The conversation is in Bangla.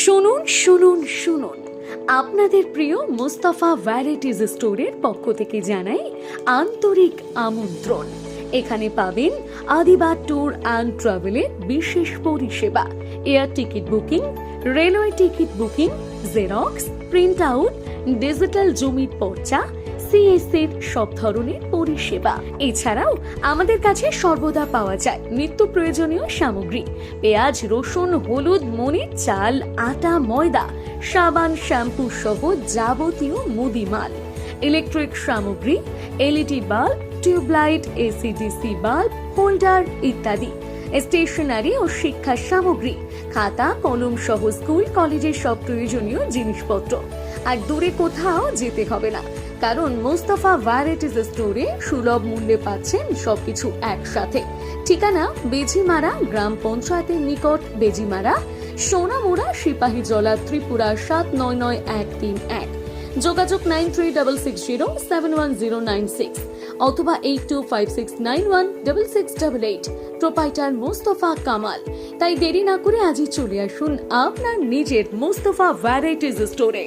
শুনুন শুনুন শুনুন, আপনাদের প্রিয় মুস্তাফা ভ্যারাইটিজ স্টোরের পক্ষ থেকে জানাই আন্তরিক আমন্ত্রণ। এখানে পাবেন আদিবাদ ট্যুর অ্যান্ড ট্রাভেলের বিশেষ পরিষেবা, air ticket booking, railway ticket booking, xerox, print out, digital জমির পর্চা, সিএসএর সব ধরনের পরিষেবা। এছাড়াও আমাদের কাছে সর্বদা পাওয়া যায় নিত্য প্রয়োজনীয় সামগ্রী, পেঁয়াজ, রসুন, হলুদ, মরিচ, চাল, আটা, ময়দা, সাবান, শ্যাম্পু সহ যাবতীয় মুদিমাল, ইলেকট্রিক সামগ্রী, LED bulb, tubelight, AC DC bulb, holder ইত্যাদি, স্টেশনারি ও শিক্ষা সামগ্রী, খাতা কলম সহ স্কুল কলেজের সব প্রয়োজনীয় জিনিসপত্র। আর দূরে কোথাও যেতে হবে না, কারণ মুস্তাফা ভ্যারাইটিজ স্টোরে সুলভ মূল্যে পাচ্ছেন সবকিছু একসাথে। ঠিকানা বেজিমারা গ্রাম পঞ্চায়েতের নিকট, বেজিমারা, সোনামুড়া, সিপাহীজলা, ত্রিপুরা 799131। যোগাযোগ 9366071096 অথবা 8256916688। প্রোপাইটার মুস্তাফা কামাল। তাই দেরি না করে আজই চলে আসুন আপনার নিজের মুস্তাফা ভ্যারাইটিজ স্টোরে।